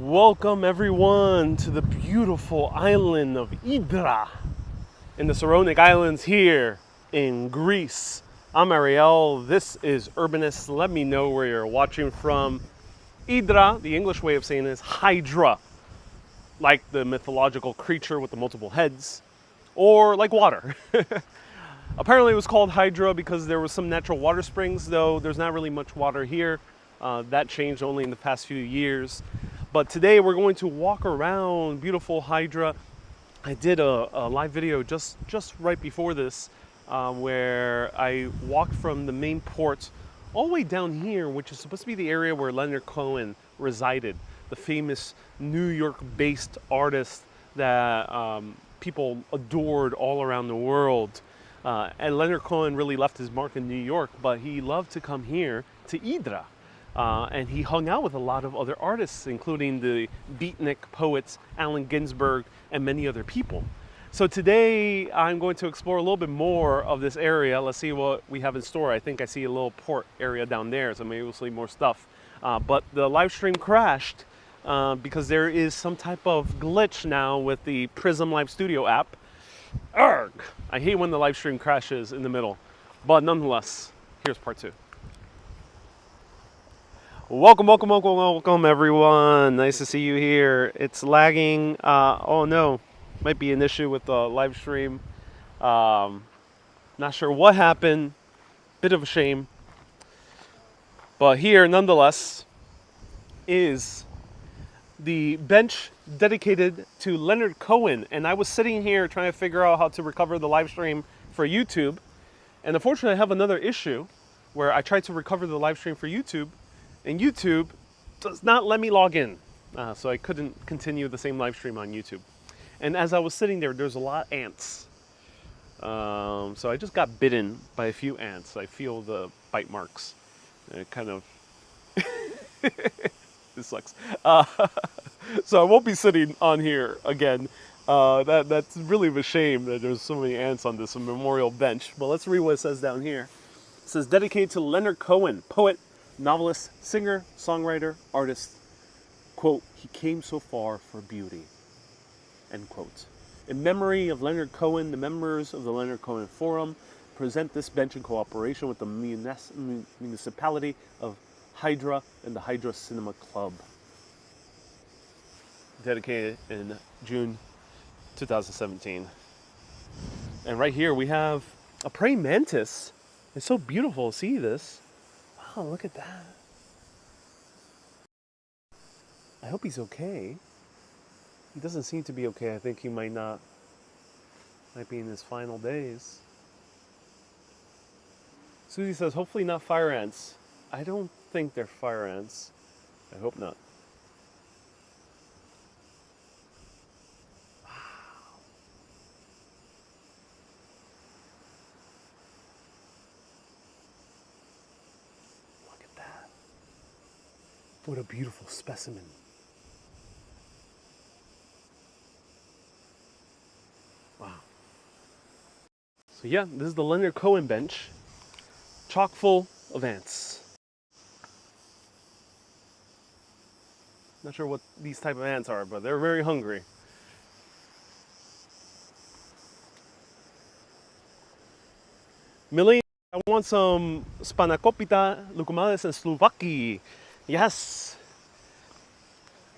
Welcome everyone to the beautiful island of Hydra in the Saronic Islands here in Greece. I'm Ariel, this is Urbanist. Let me know where you're watching from. Hydra, the English way of saying it is Hydra, like the mythological creature with the multiple heads, or like water. Apparently it was called Hydra because there was some natural water springs, though there's not really much water here. That changed only in the past few years. But today we're going to walk around beautiful Hydra. I did a live video just right before this where I walked from the main port all the way down here, which is supposed to be the area where Leonard Cohen resided, the famous New York-based artist that people adored all around the world. And Leonard Cohen really left his mark in New York, but he loved to come here to Hydra. And he hung out with a lot of other artists, including the beatnik poets Allen Ginsberg and many other people. So today I'm going to explore a little bit more of this area. Let's see what we have in store. I think I see a little port area down there, so maybe we'll see more stuff. But the live stream crashed because there is some type of glitch now with the Prism Live Studio app. Arrgh! I hate when the live stream crashes in the middle. But nonetheless, here's part two. Welcome everyone. Nice to see you here. It's lagging. Oh no, might be an issue with the live stream. Not sure what happened. Bit of a shame. But here, nonetheless, is the bench dedicated to Leonard Cohen. And I was sitting here trying to figure out how to recover the live stream for YouTube. And unfortunately, I have another issue where I tried to recover the live stream for YouTube, and YouTube does not let me log in. So I couldn't continue the same live stream on YouTube. And as I was sitting there, there's a lot of ants. So I just got bitten by a few ants. I feel the bite marks. And it kind of, this sucks. So I won't be sitting on here again. That's really a shame that there's so many ants on this memorial bench. But let's read what it says down here. It says, dedicated to Leonard Cohen, poet, novelist, singer, songwriter, artist. Quote, he came so far for beauty. End quote. In memory of Leonard Cohen, the members of the Leonard Cohen Forum present this bench in cooperation with the municipality of Hydra and the Hydra Cinema Club. Dedicated in June 2017. And right here we have a praying mantis. It's so beautiful to see this. Wow, look at that. I hope he's okay. He doesn't seem to be okay. I think he might be in his final days. Susie says, hopefully not fire ants. I don't think they're fire ants. I hope not. Wow. Look at that. What a beautiful specimen. Wow. So yeah, this is the Leonard Cohen bench, chock full of ants. Not sure what these type of ants are, but they're very hungry. Millie, I want some spanakopita, lucumades, and slovaki. Yes.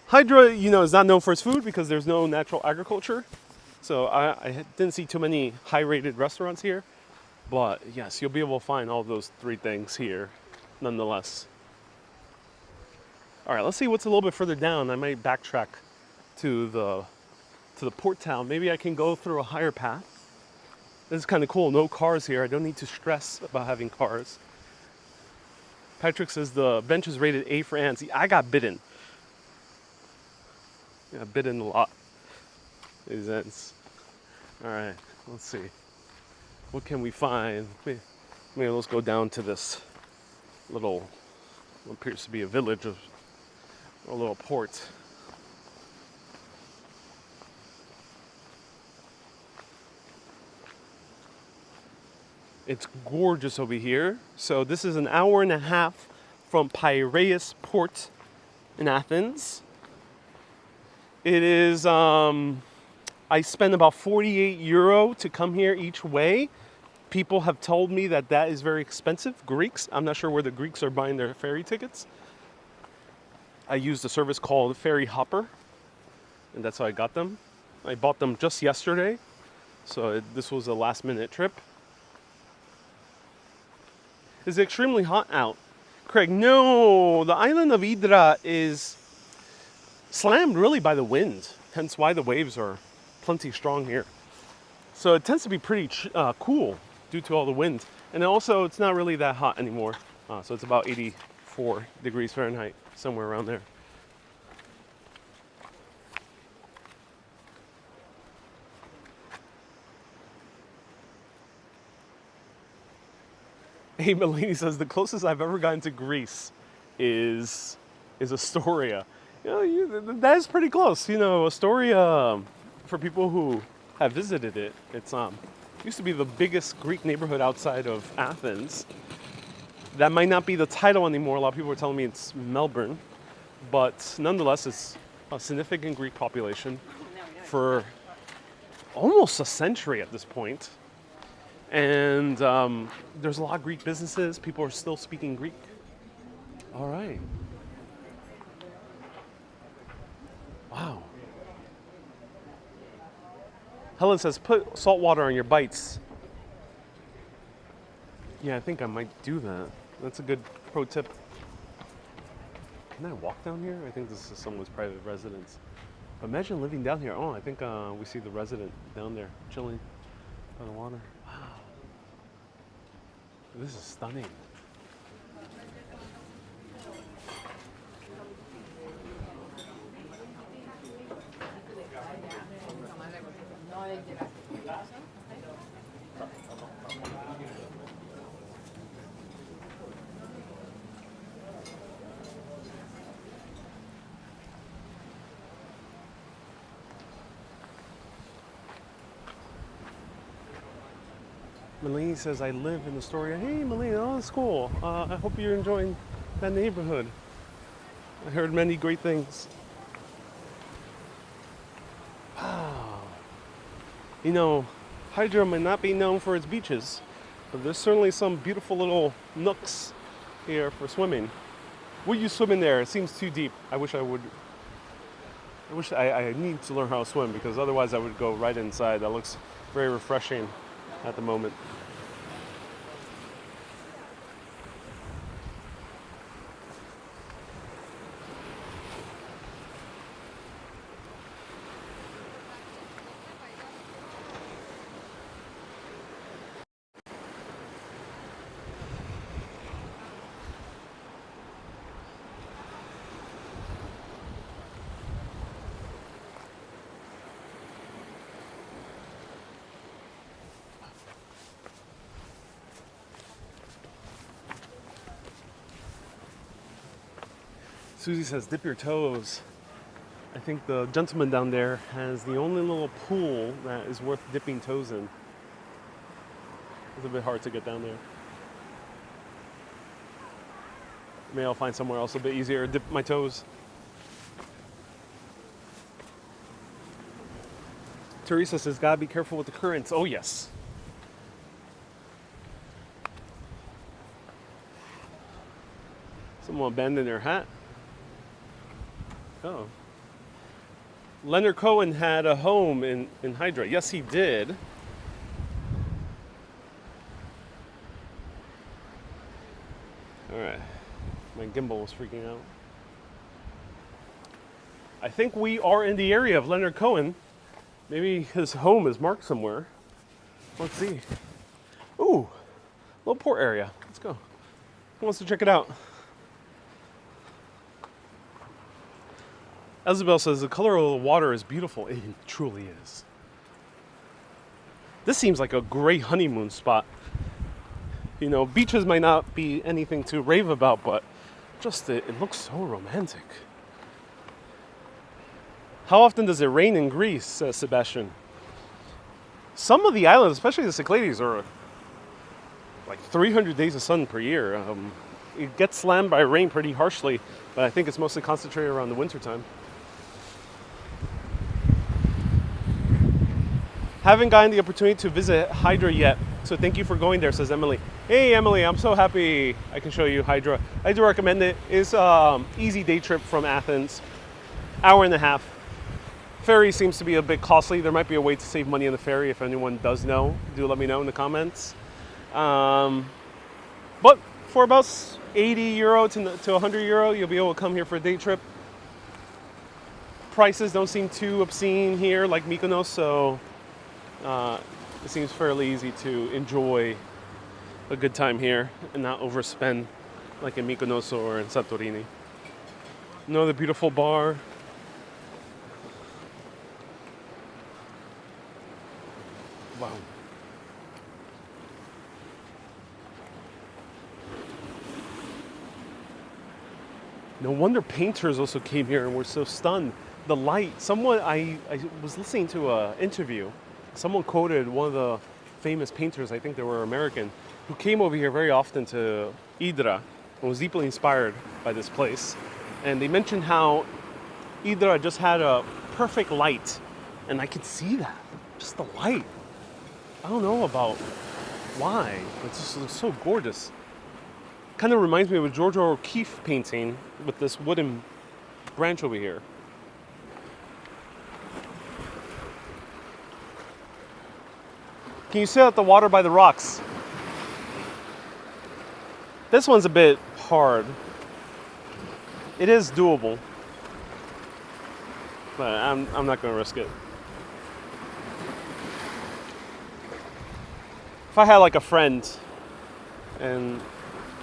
Hydra, is not known for its food because there's no natural agriculture. So I didn't see too many high-rated restaurants here. But yes, you'll be able to find all those three things here, nonetheless. All right, let's see what's a little bit further down. I might backtrack to the port town. Maybe I can go through a higher path. This is kind of cool. No cars here. I don't need to stress about having cars. Patrick says the bench is rated A for ants. I got bitten. Yeah, bitten a lot. These ants. All right, let's see. What can we find? Maybe let's go down to this little, what appears to be a village or a little port. It's gorgeous over here. So this is an hour and a half from Piraeus Port in Athens. It is, I spend about 48 euro to come here each way. People have told me that that is very expensive. Greeks, I'm not sure where the Greeks are buying their ferry tickets. I used a service called Ferry Hopper, and that's how I got them. I bought them just yesterday, so this was a last minute trip. It's extremely hot out. Craig, no, the island of Hydra is slammed really by the wind, hence why the waves are plenty strong here. So it tends to be pretty cool due to all the wind. And also, it's not really that hot anymore. So it's about 84 degrees Fahrenheit, somewhere around there. Hey, Melanie says, the closest I've ever gotten to Greece is Astoria. That is pretty close. Astoria, for people who have visited it, it's used to be the biggest Greek neighborhood outside of Athens. That might not be the title anymore. A lot of people are telling me it's Melbourne, but nonetheless, it's a significant Greek population for almost a century at this point. And there's a lot of Greek businesses. People are still speaking Greek. All right. Wow. Helen says, put salt water on your bites. Yeah, I think I might do that. That's a good pro tip. Can I walk down here? I think this is someone's private residence. Imagine living down here. Oh, I think we see the resident down there chilling by the water. Wow. This is stunning. Melanie says, I live in Astoria. Hey, Melanie, oh, that's cool. I hope you're enjoying that neighborhood. I heard many great things. Wow. Hydra might not be known for its beaches, but there's certainly some beautiful little nooks here for swimming. Would you swim in there? It seems too deep. I wish I need to learn how to swim, because otherwise I would go right inside. That looks very refreshing at the moment. Susie says, dip your toes. I think the gentleman down there has the only little pool that is worth dipping toes in. It's a bit hard to get down there. Maybe I'll find somewhere else a bit easier to dip my toes. Teresa says, gotta be careful with the currents. Oh, yes. Someone abandoned their hat. Oh. Leonard Cohen had a home in Hydra. Yes, he did. All right. My gimbal was freaking out. I think we are in the area of Leonard Cohen. Maybe his home is marked somewhere. Let's see. Ooh, little port area. Let's go. Who wants to check it out? Isabel says, the color of the water is beautiful. It truly is. This seems like a great honeymoon spot. Beaches might not be anything to rave about, but just it looks so romantic. How often does it rain in Greece, says Sebastian? Some of the islands, especially the Cyclades, are like 300 days of sun per year. It gets slammed by rain pretty harshly, but I think it's mostly concentrated around the wintertime. Haven't gotten the opportunity to visit Hydra yet, so thank you for going there, says Emily. Hey Emily, I'm so happy I can show you Hydra. I do recommend it. It's easy day trip from Athens, hour and a half. Ferry seems to be a bit costly. There might be a way to save money on the ferry. If anyone does know, do let me know in the comments. But for about 80 euro to 100 euro, you'll be able to come here for a day trip. Prices don't seem too obscene here like Mykonos, so it seems fairly easy to enjoy a good time here and not overspend like in Mykonos or in Santorini. Another beautiful bar. Wow. No wonder painters also came here and were so stunned. The light, I was listening to an interview. Someone quoted one of the famous painters, I think they were American, who came over here very often to Hydra and was deeply inspired by this place. And they mentioned how Hydra just had a perfect light. And I could see that, just the light. I don't know about why, it just looks so gorgeous. Kind of reminds me of a George O'Keeffe painting with this wooden branch over here. Can you sit at the water by the rocks? This one's a bit hard. It is doable, but I'm not going to risk it. If I had like a friend and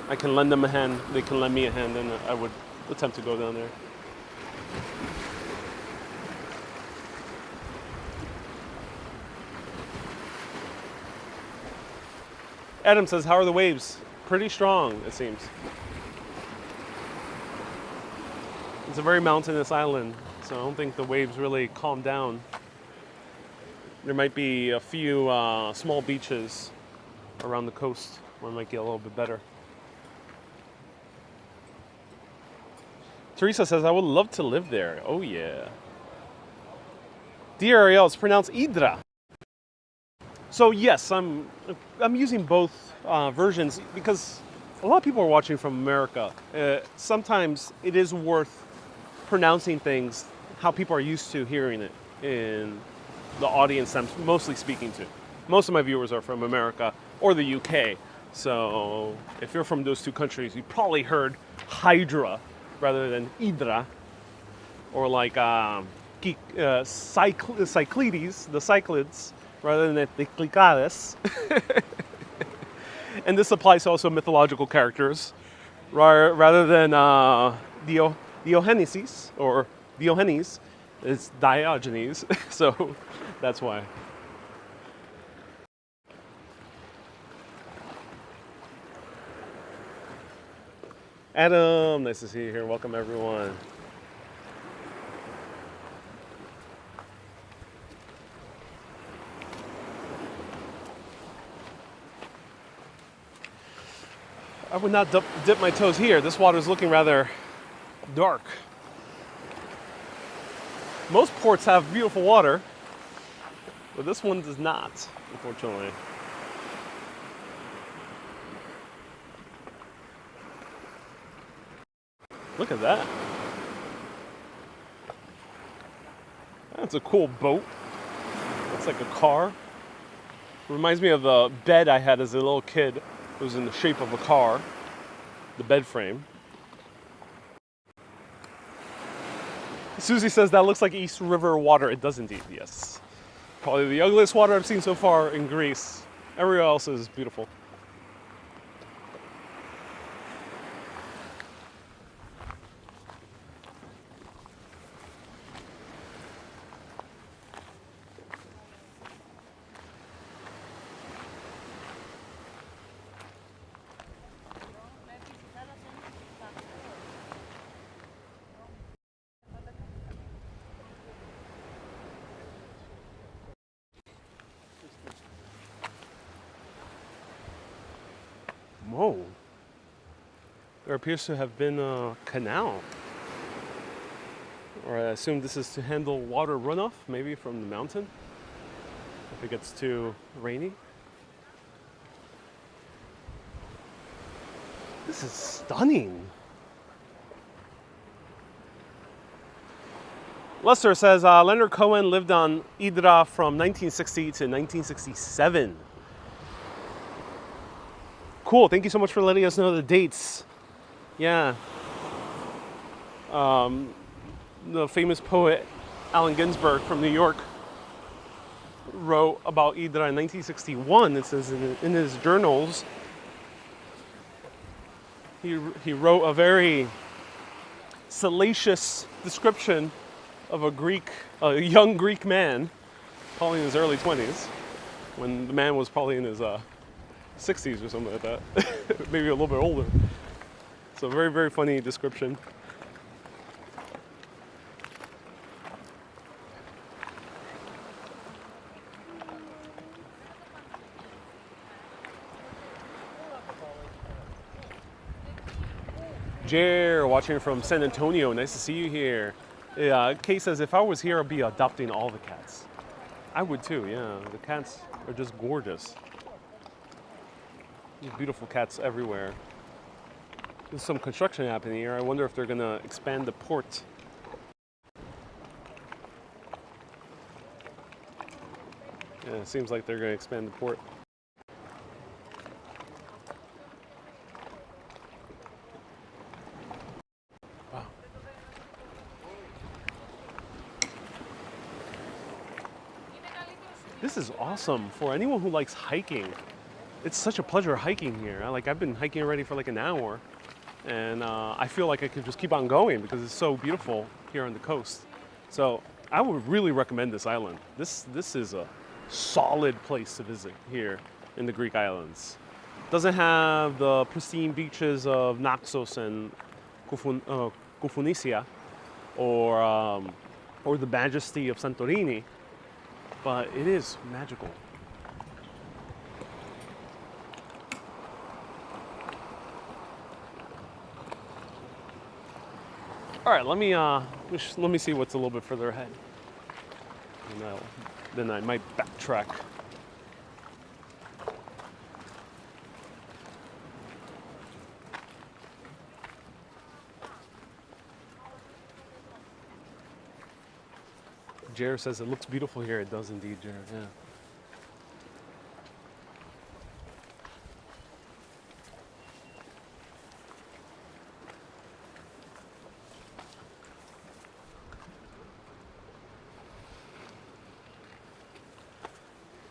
I can lend them a hand, they can lend me a hand, then I would attempt to go down there. Adam says, how are the waves? Pretty strong, it seems. It's a very mountainous island, so I don't think the waves really calm down. There might be a few small beaches around the coast where it might get a little bit better. Teresa says, I would love to live there. Oh yeah. Dear Ariel, it's pronounced Hydra. So yes, I'm using both versions because a lot of people are watching from America. Sometimes it is worth pronouncing things how people are used to hearing it in the audience I'm mostly speaking to. Most of my viewers are from America or the UK. So if you're from those two countries, you probably heard Hydra rather than Hydra, or like Cyclides, the Cyclids, rather than the Cyclicades. And this applies to also mythological characters, rather than Diogenes or Diogenes, it's Diogenes. So that's why. Adam, nice to see you here. Welcome everyone. I would not dip my toes here. This water is looking rather dark. Most ports have beautiful water, but this one does not, unfortunately. Look at that. That's a cool boat. Looks like a car. Reminds me of the bed I had as a little kid. It was in the shape of a car, the bed frame. Susie says that looks like East River water. It does indeed, yes. Probably the ugliest water I've seen so far in Greece. Everywhere else is beautiful. Whoa. There appears to have been a canal. Or I assume this is to handle water runoff, maybe from the mountain. if it gets too rainy. This is stunning. Lester says Leonard Cohen lived on Hydra from 1960 to 1967. Cool, thank you so much for letting us know the dates. Yeah. The famous poet Allen Ginsberg from New York wrote about Hydra in 1961. It says in his journals, he wrote a very salacious description of a young Greek man, probably in his early 20s, when the man was probably in his 60s or something like that, maybe a little bit older. So very, very funny description. Jer, watching from San Antonio. Nice to see you here. Kay says, if I was here, I'd be adopting all the cats. I would too, yeah. The cats are just gorgeous. There's beautiful cats everywhere. There's some construction happening here. I wonder if they're gonna expand the port. Yeah, it seems like they're gonna expand the port. This is awesome for anyone who likes hiking. It's such a pleasure hiking here. I've been hiking already for like an hour, and I feel like I could just keep on going because it's so beautiful here on the coast. So I would really recommend this island. This is a solid place to visit here in the Greek islands. Doesn't have the pristine beaches of Naxos and Koufounisia, or the majesty of Santorini, but it is magical. All right, let me see what's a little bit further ahead, and then I might backtrack. Jared says it looks beautiful here. It does indeed, Jared. Yeah.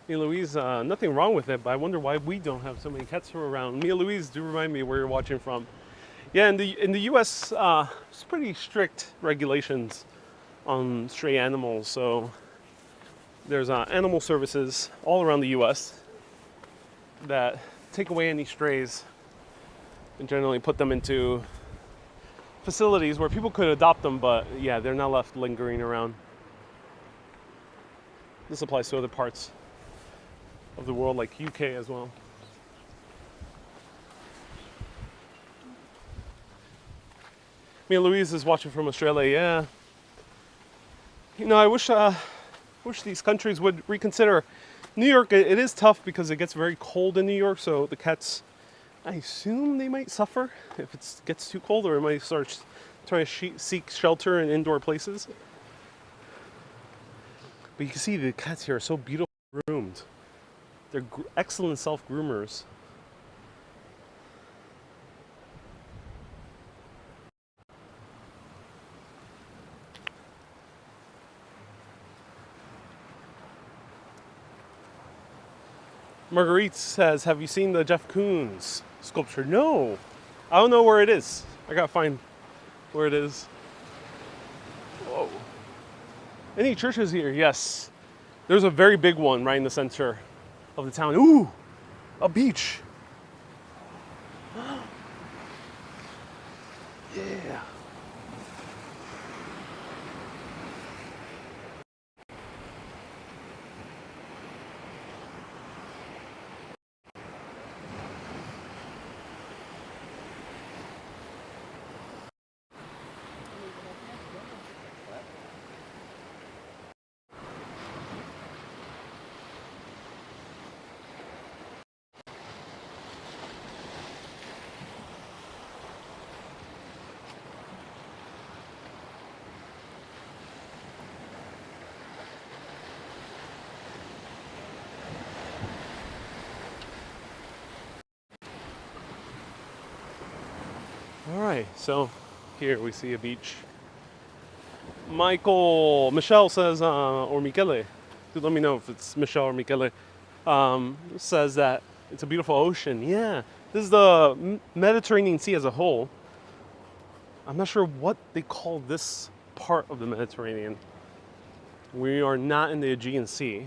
Hey Louise, nothing wrong with it, but I wonder why we don't have so many cats around. Mia Louise, do remind me where you're watching from. Yeah, in the U.S., it's pretty strict regulations on stray animals. So there's animal services all around the U.S. that take away any strays and generally put them into facilities where people could adopt them, but yeah, they're not left lingering around. This applies to other parts of the world, like UK as well. Mia Louise is watching from Australia. Yeah, you know, I wish these countries would reconsider. New York, it is tough because it gets very cold in New York, so the cats, I assume they might suffer if it gets too cold, or it might start trying to seek shelter in indoor places. But you can see the cats here are so beautifully groomed. They're excellent self-groomers. Marguerite says, have you seen the Jeff Koons sculpture? No. I don't know where it is. I gotta find where it is. Whoa. Any churches here? Yes. There's a very big one right in the center of the town. Ooh, a beach. Yeah. All right, so here we see a beach. Michelle says, or Michele, do let me know if it's Michelle or Michele, says that it's a beautiful ocean. Yeah, this is the Mediterranean Sea as a whole. I'm not sure what they call this part of the Mediterranean. We are not in the Aegean Sea.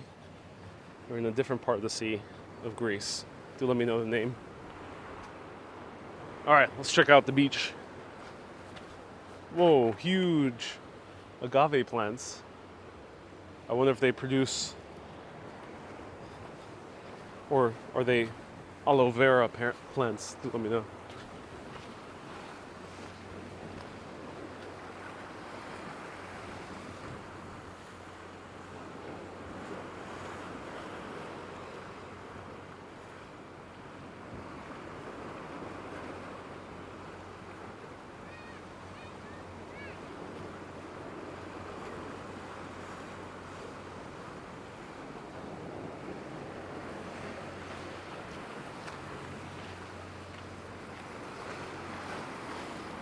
We're in a different part of the sea of Greece. Do let me know the name. All right, let's check out the beach. Whoa, huge agave plants. I wonder if they produce, or are they aloe vera plants? Do let me know.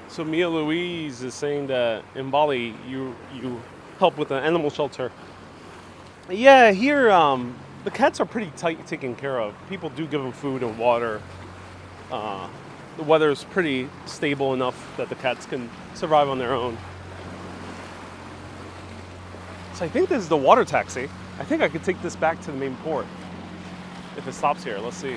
So Mia Louise is saying that in Bali you help with an animal shelter. Yeah, here the cats are pretty tight taken care of. People do give them food and water. The weather is pretty stable enough that the cats can survive on their own. So I think this is the water taxi. I think I could take this back to the main port if it stops here. Let's see.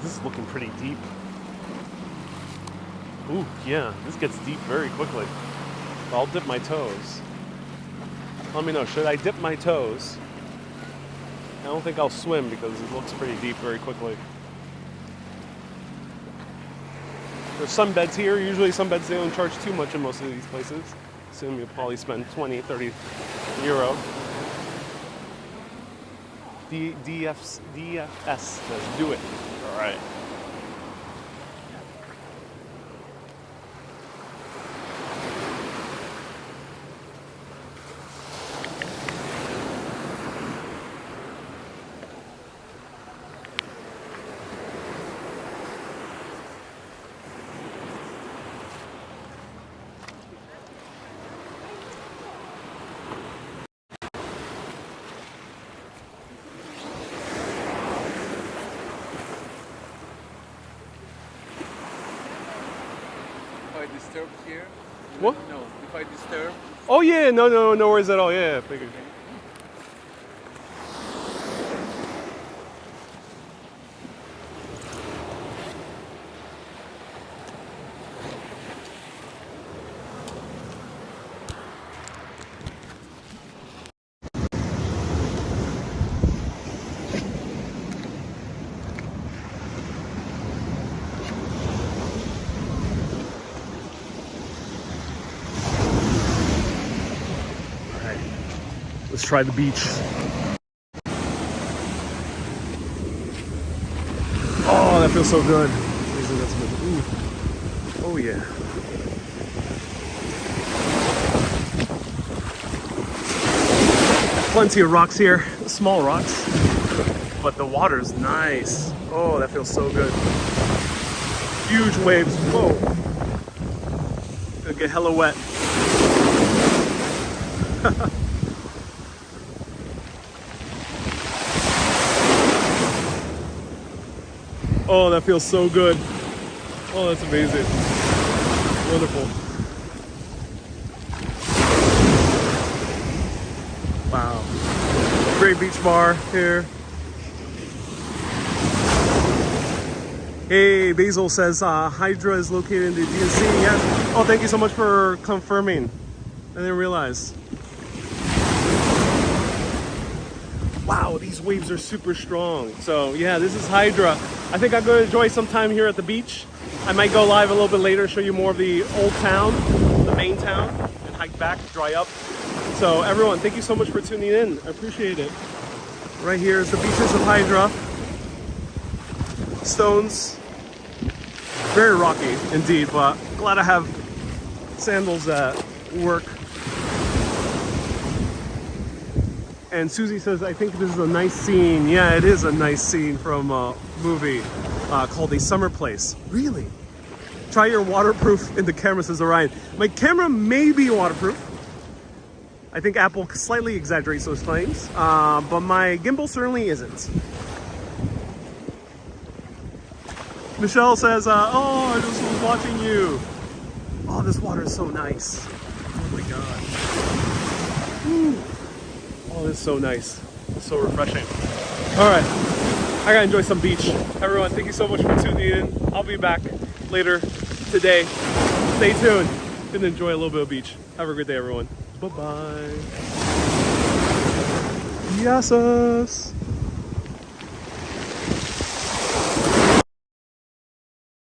This is looking pretty deep. Ooh, yeah, this gets deep very quickly. I'll dip my toes. Let me know, should I dip my toes? I don't think I'll swim because it looks pretty deep very quickly. There's sunbeds here. Usually sunbeds, they don't charge too much in most of these places. Assume you'll probably spend 20, 30 euro. DFS says do it. All right. Disturb here? What? No, if I disturb. Oh yeah, no worries at all. Yeah, figured. Let's try the beach. Oh, that feels so good. Ooh. Oh yeah. Plenty of rocks here, small rocks, but the water's nice. Oh, that feels so good. Huge waves. Whoa. Gonna get hella wet. Oh, that feels so good. Oh, that's amazing. Wonderful. Wow. Great beach bar here. Hey, Basil says Hydra is located in the Aegean Sea. Yes. Oh, thank you so much for confirming. I didn't realize. Wow, these waves are super strong. So yeah, this is Hydra. I think I'm going to enjoy some time here at the beach. I might go live a little bit later, show you more of the old town, the main town, and hike back, dry up. So everyone, thank you so much for tuning in. I appreciate it. Right here is the beaches of Hydra. stones. Very rocky indeed, but glad I have sandals that work. And Susie says, I think this is a nice scene. Yeah, it is a nice scene from a movie called A Summer Place. Really? Try your waterproof in the camera, says Orion. My camera may be waterproof. I think Apple slightly exaggerates those claims, but my gimbal certainly isn't. Michelle says, oh, I just was watching you. Oh, this water is so nice. Oh my God. Woo. Oh, this is so nice. It's so refreshing. All right, I gotta enjoy some beach. Everyone, thank you so much for tuning in. I'll be back later today. Stay tuned. Gonna enjoy a little bit of beach. Have a great day, everyone. Bye-bye. Yasus.